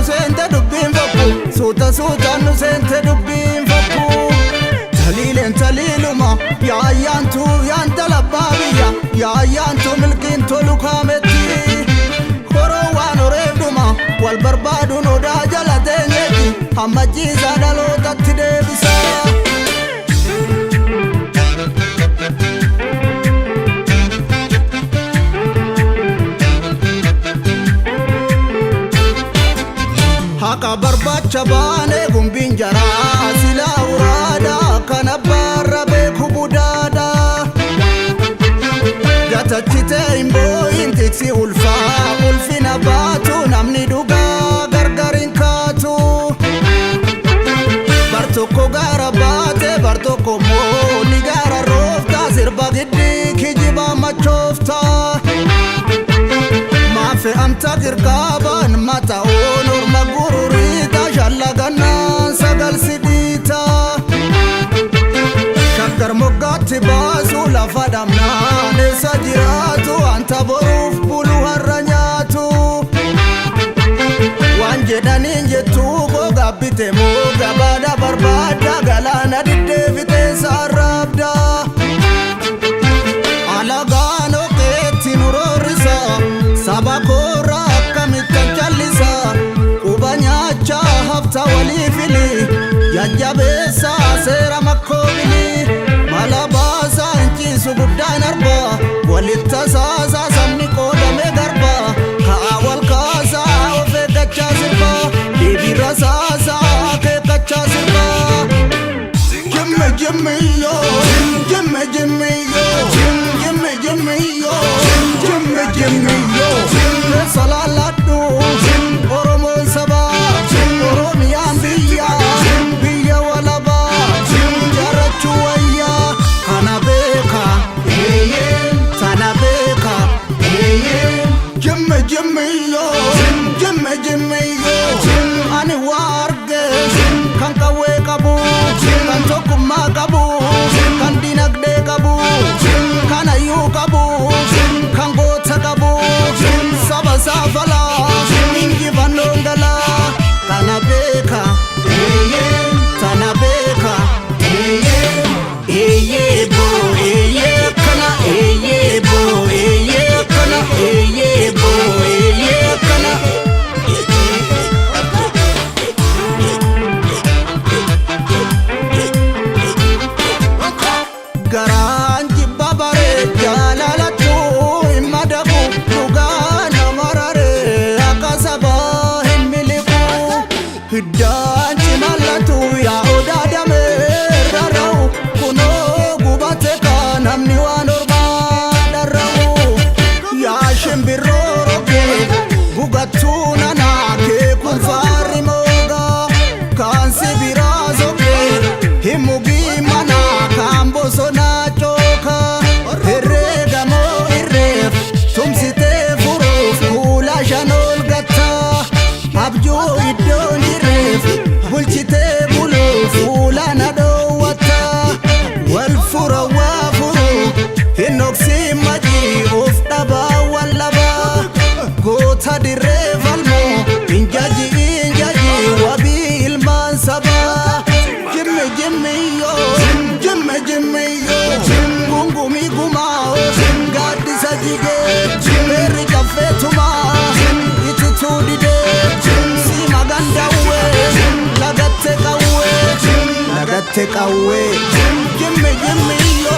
nu seente dubbiin fakku suutaan nu seente dubbiin fakku taliileen taliiluma yaayyaantu yaanta labbaa biyya yaayyaantu milkiin tolu kaametti horoo waan horeedhuma wal barbaaduun odaa jala teenyeeti hamma jiisaa dhalootatti deebisa. Haka barbacha baane gumbiin jaraa silaa uraada kana barra beeku budaada gatachitee hin boo'in tiksi ulfina baatu namni dhugaa gargar hin kaatu bar tokko gaara baate bar tokko moo ni gaara roofta sirba giddii kijiba machoofta maafe amta girgaaban mata'oon orma gururiita shallagannaan sagal sidhiita shakkar moggaatti baasu lafa dhamnaan eessa jiraatu anta boruuf bulu har'a nyaatu waan jedhaniin jettu gogaa bite moo gabaadha barbaadda galaana diddeebitee saarraabda alagaan oqeetti nu roorrisa saba koora akkamittan callisa quba nyaachaa hafta waliifili jajjabeessa seera makkoobili mala baasaa hinciisu guddaan arba walitta saasaa sabni qoodame garba ka'aa wal kaasaa of eeggachaa sirba deebira saasaa akeekkachaa sirba jimme yo jimme yo jimme yo salaaladhu oromoon sabaa oromiyaan biyya walabaa jaarachuu wayyaa kana beeka tana beeka jimme yo ani waa arge kan qawwee qabu kan tokkummaa qabu kan dinagdee qabu kan hayyuu qabu kan goota qabu saba saafalaa injifannoon galaa kana beeka tana beeka boo kana boo kana boo kana garaan jibba baree jaalalatu hin madabu dhugaa nama raree akka sabaa hin miliqu hiddaan cimallatu yaa odaadame rarra'u kunoo gubate kaa namni waan ormaa dharra'u yaa shimbirroo roge gugattuu nanaa kee kun faarri moogaa kaan sibiraa soge hin mugii manaa kaan bosonaa cooka herreega moo irreef tumsitee furuuf kuula shan ol gatta abjuu iddoon irreef bulchitee buluuf fuula na dhoowwatta wal fura waa furu hin dhoksin majii of dhabaa wal labaa goota dirree falmoo hin jaji wabii ilmaan sabaa jimme yo gungumi gumaa gaaddisa jigee beerri caffeetumaa itituu didee si magandawwee lagatte qawwee jimme yo